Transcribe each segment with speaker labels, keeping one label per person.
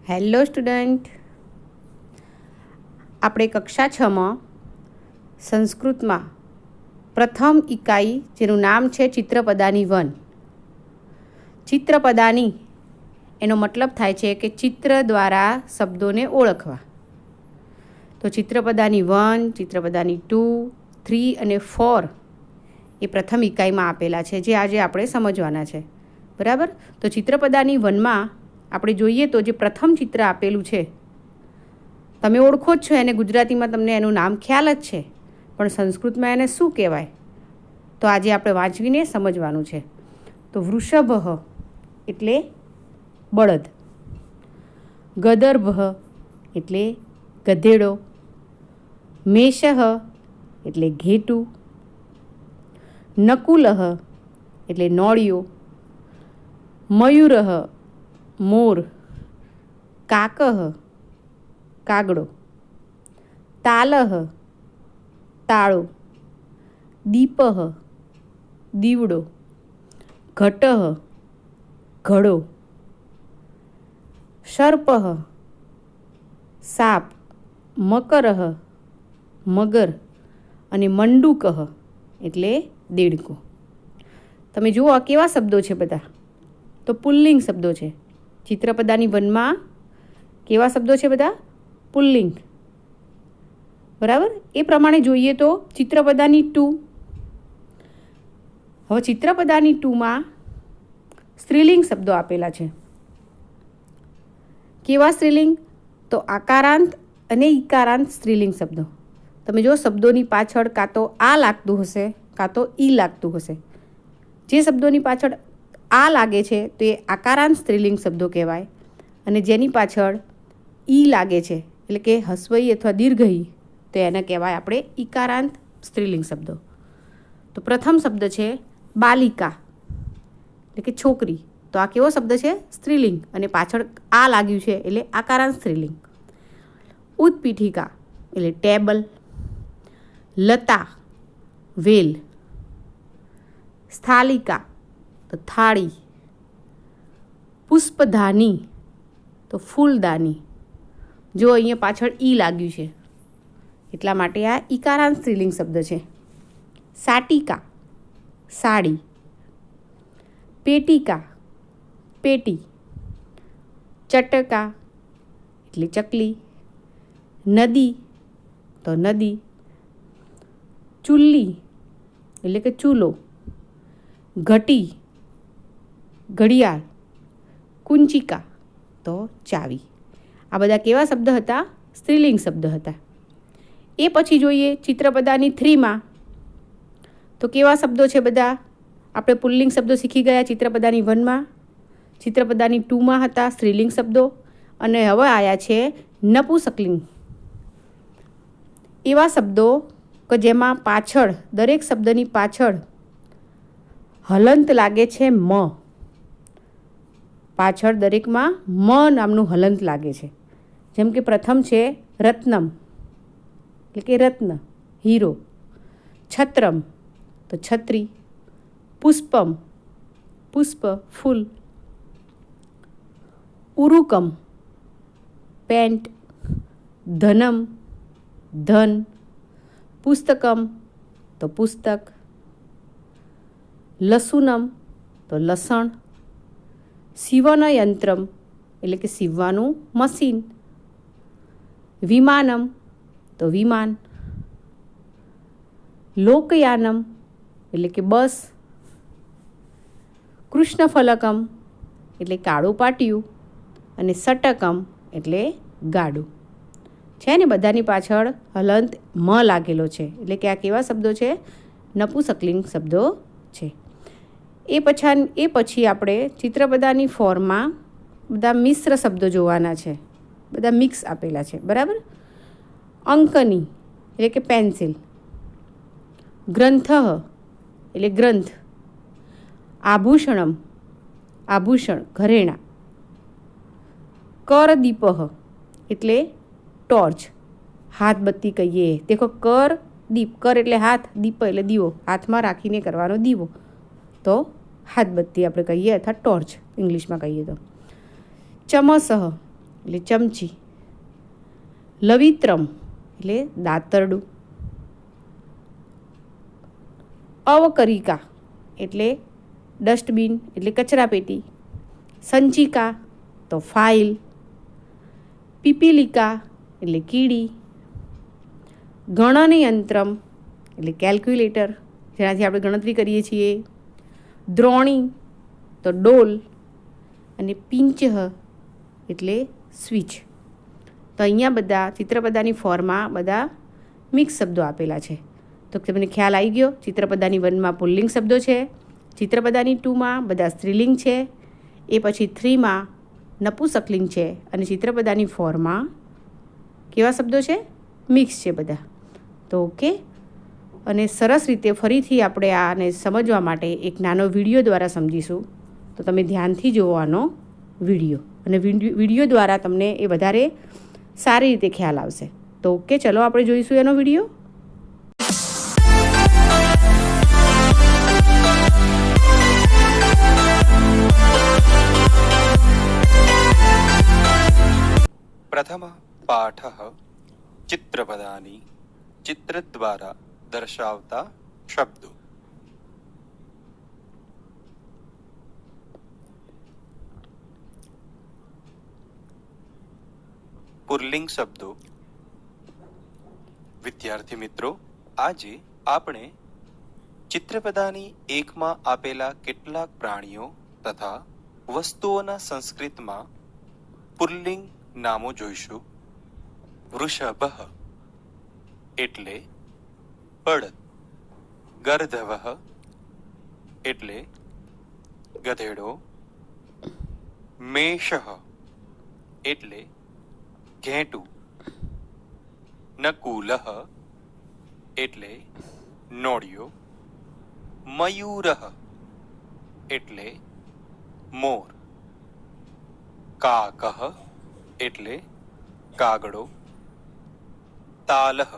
Speaker 1: Hello student, આપણે કક્ષા 6માં સંસ્કૃતમાં પ્રથમ ઇકાઈ જેનું નામ છે ચિત્રપદાની વન. ચિત્રપદાની એનો મતલબ થાય છે કે ચિત્ર દ્વારા શબ્દોને ઓળખવા. તો ચિત્રપદાની 1, ચિત્રપદાની 2, 3 અને 4 એ પ્રથમ ઇકાઈમાં આપેલા છે, જે આજે આપણે સમજવાના છે. બરાબર. તો ચિત્રપદાની 1માં આપણે જોઈએ તો જે પ્રથમ ચિત્ર આપેલું છે તમે ઓળખો જ છો એને, ગુજરાતીમાં તમને એનું નામ ખ્યાલ જ છે, પણ સંસ્કૃતમાં એને શું કહેવાય તો આજે આપણે વાંચવીને સમજવાનું છે. તો વૃષભ એટલે બળદ, ગદર્ભ એટલે ગધેડો, મેષ એટલે ઘેટું, નકુલ એટલે નોળિયો, મયુર મોર, કાક કાગડો, તાલ તાળો, દીપ દીવડો, ઘટ ઘડો, સર્પ સાપ, મકર મગર અને મંડુક એટલે દેડકો. તમે જુઓ આ કેવા શબ્દો છે બધા, તો પુલ્લિંગ શબ્દો છે. ચિત્રપદાની 1માં કેવા શબ્દો છે બધા? પુલ્લિંગ. બરાબર. એ પ્રમાણે જોઈએ તો ચિત્રપદાની 2, હવે ચિત્રપદાની 2માં સ્ત્રીલિંગ શબ્દો આપેલા છે. કેવા સ્ત્રીલિંગ? તો આકારાંત અને ઈકારાંત સ્ત્રીલિંગ શબ્દો. તમે જો શબ્દોની પાછળ કાં તો આ લાગતું હશે કાં તો ઈ લાગતું હશે. જે શબ્દોની પાછળ આ લાગે છે તો એ આકારાંત સ્ત્રીલિંગ શબ્દો કહેવાય, અને જેની પાછળ ઈ લાગે છે એટલે કે હસ્વઈ અથવા દીર્ઘઈ તો એને કહેવાય આપણે ઈકારાંત સ્ત્રીલિંગ શબ્દો. તો પ્રથમ શબ્દ છે બાલિકા એટલે કે છોકરી. તો આ કેવો શબ્દ છે? સ્ત્રીલિંગ, અને પાછળ આ લાગ્યું છે એટલે આકારાંત સ્ત્રીલિંગ. ઉત્પીઠિકા એટલે ટેબલ, લતા વેલ, સ્થાલિકા તો થાળી, પુષ્પદાની તો ફૂલદાની. જો અહીંયા પાછળ ઈ લાગ્યું છે એટલા માટે આ ઈકારાંત સ્ત્રીલિંગ શબ્દ છે. સાટિકા સાડી, પેટિકા પેટી, ચટકા એટલે ચકલી, નદી તો નદી, ચૂલ્લી એટલે કે ચૂલો, ઘટી ઘડિયાળ, કુંચિકા તો ચાવી. આ બધા કેવા શબ્દ હતા? સ્ત્રીલિંગ શબ્દ હતા. એ પછી જોઈએ ચિત્રપદાની 3માં તો કેવા શબ્દો છે બધા? આપણે પુલ્લિંગ શબ્દો શીખી ગયા ચિત્રપદાની 1માં, ચિત્રપદાની 2માં હતા સ્ત્રીલિંગ શબ્દો, અને હવે આવ્યા છે નપુંસકલિંગ. એવા શબ્દો કે જેમાં પાછળ દરેક શબ્દની પાછળ હલંત લાગે છે મ. પાછળ દરેકમાં મ નામનું હલંત લાગે છે. જેમ કે પ્રથમ છે રત્નમ એટલે કે રત્ન હીરો, છત્રમ તો છત્રી, પુષ્પમ પુષ્પ ફૂલ, ઉરુકમ પેન્ટ, ધનમ ધન, પુસ્તકમ તો પુસ્તક, લસુનમ તો લસણ, સીવનયંત્રમ એટલે કે સીવવાનું મશીન, વિમાનમ તો વિમાન, લોકયાનમ એટલે કે બસ, કૃષ્ણફલકમ એટલે કાળું પાટિયું, અને સટકમ એટલે ગાડું. છે ને બધાની પાછળ હલંત મ લાગેલો છે, એટલે કે આ કેવા શબ્દો છે? નપુંસકલિંગ શબ્દો છે. એ પછી આપણે ચિત્રપદાની 4માં બધા મિશ્ર શબ્દો જોવાના છે, બધા મિક્સ આપેલા છે. બરાબર. અંકની એટલે કે પેન્સિલ, ગ્રંથ એટલે ગ્રંથ, આભૂષણમ આભૂષણ ઘરેણાં, કરદીપ એટલે ટોર્ચ, હાથબત્તી કહીએ. દેખો કર દીપ, કર એટલે હાથ, દીપ એટલે દીવો, હાથમાં રાખીને કરવાનો દીવો તો હાથબત્તી આપણે કહીએ, અથવા ટોર્ચ ઇંગ્લિશમાં કહીએ તો. ચમસહ એટલે ચમચી. લવિત્રમ એટલે દાતરડું. અવકરિકા એટલે ડસ્ટબિન એટલે કચરાપેટી. સંચિકા તો ફાઇલ. પીપીલિકા એટલે કીડી. ગણનયંત્રમ એટલે કેલ્ક્યુલેટર, જેનાથી આપણે ગણતરી કરીએ છીએ. દ્રોણી તો ડોલ. અને પિંચહ એટલે સ્વિચ. તો અહીંયા બધા ચિત્રપદાની ફોર્મમાં બધા મિક્સ શબ્દો આપેલા છે. તો તમને ખ્યાલ આવી ગયો. ચિત્રપદાની 1માં પુલ્લિંગ શબ્દો છે, ચિત્રપદાની 2માં બધા સ્ત્રીલિંગ છે, એ પછી 3માં નપુંસકલિંગ છે, અને ચિત્રપદાની 4માં કેવા શબ્દો છે? મિક્સ છે બધા. તો ઓકે. અને સરસ રીતે ફરીથી આપણે આને સમજવા માટે એક નાનો વિડીયો દ્વારા સમજીશું. તો તમે ધ્યાનથી જુઓ આનો વિડીયો, અને વિડીયો દ્વારા તમને એ વધારે સારી રીતે ખ્યાલ આવશે. તો ઓકે, ચલો આપણે જોઈશું એનો વિડીયો.
Speaker 2: प्रथम पाठः चित्रपदानि चित्रद्वारा दर्शावता शब्दो. પુલ્લિંગ શબ્દો. વિદ્યાર્થી મિત્રો, આજે આપણે ચિત્રપદાની 1માં આપેલા કેટલાક પ્રાણીઓ તથા વસ્તુઓના સંસ્કૃતમાં પુલ્લિંગ નામો જોઈશું. વૃષભઃ એટલે બળદ. ગર્ધવઃ એટલે ગધેડો. મેષઃ એટલે ઘેટું. નકુલઃ એટલે નોળિયો. મયુરઃ એટલે મોર. કાકઃ એટલે કાગડો. તાલઃ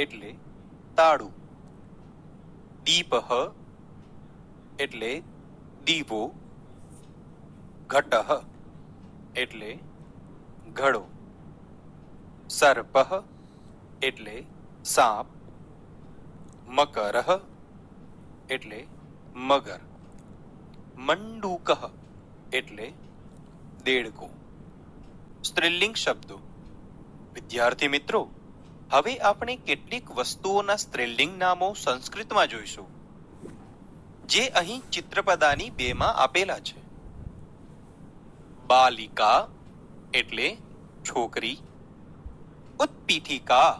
Speaker 2: એટલે તાળું. દીપઃ એટલે દીવો. ઘટઃ એટલે ઘડો. સર્પઃ એટલે સાપ. મકરઃ એટલે મગર. મંડૂકઃ એટલે દેડકો. સ્ત્રીલિંગ શબ્દો. વિદ્યાર્થી મિત્રો, હવે આપણે કેટલીક વસ્તુઓના સ્ત્રીલિંગ નામો સંસ્કૃતમાં જોઈશું, જે અહીં ચિત્રપદાની 2માં આપેલા છે. બાલિકા એટલે છોકરી. ઉત્પીઠિકા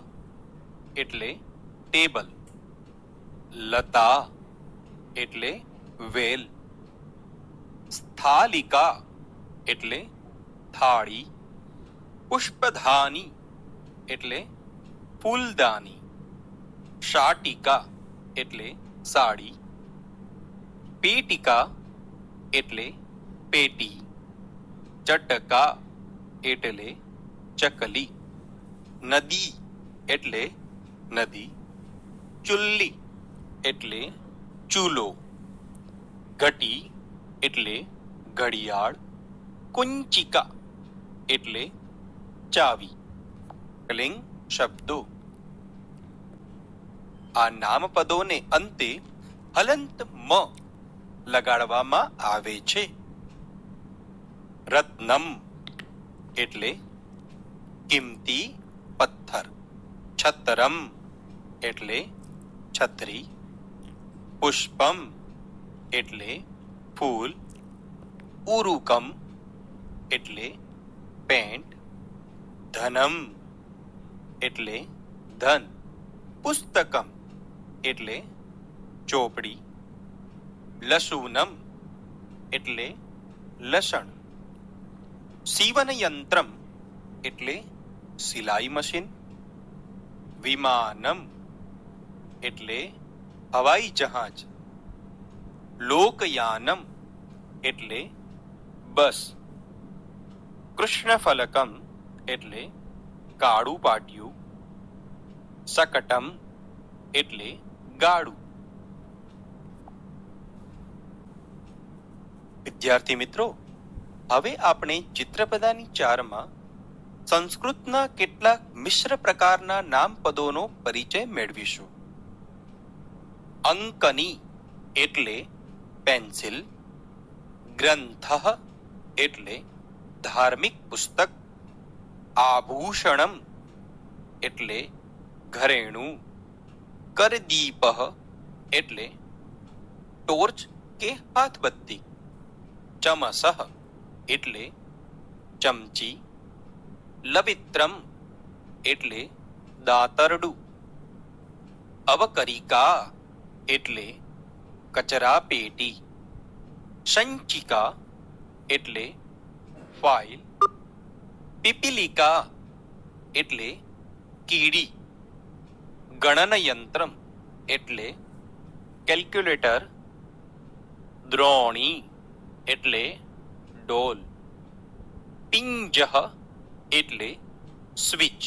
Speaker 2: એટલે ટેબલ. લતા એટલે વેલ. સ્થાલિકા એટલે થાળી. પુષ્પધાની એટલે ફૂલદાની. શાટિકા એટલે સાડી. પેટિકા એટલે પેટી. ચટકા એટલે ચકલી. નદી એટલે નદી. ચુલ્લી એટલે ચૂલો. ઘટી એટલે ઘડિયાળ. કુંચિકા એટલે ચાવી. ક્લિંગ શબ્દો. આ નામપદોને અંતે હલંત મ લગાડવામાં આવે છે. રત્નમ એટલે કિંમતી પથ્થર. છતરમ એટલે છત્રી. પુષ્પમ એટલે ફૂલ. ઉરુકમ એટલે પેન્ટ. ધનમ એટલે ધન. પુસ્તકમ એટલે ચોપડી. લસુનમ એટલે લસણ. સીવન યંત્રમ એટલે સિલાઈ મશીન. વિમાનમ એટલે હવાઈ જહાજ. લોકયાનમ એટલે બસ. કૃષ્ણફલકમ એટલે કાળું પાટિયું. શકટમ એટલે ગાડું. વિદ્યાર્થી મિત્રો, હવે આપણે ચિત્રપદાની 4માં સંસ્કૃતના કેટલાક મિશ્ર પ્રકારના નામપદોનો પરિચય મેળવીશું. અંકની એટલે પેન્સિલ, ગ્રંથ એટલે ધાર્મિક પુસ્તક, આભૂષણમ એટલે ઘરેણું, કરદીપ એટલે ટોર્ચ કે હાથબત્તી, ચમસઃ એટલે ચમચી, લવિત્રમ એટલે દાતરડું, અવકરિકા એટલે કચરા પેટી, સંચિકા એટલે ફાઇલ, પીપીલિકા એટલે કીડી, ગણનયંત્રમ એટલે કેલ્ક્યુલેટર, દ્રોણી એટલે ડોલ, પિંજઃ એટલે સ્વિચ.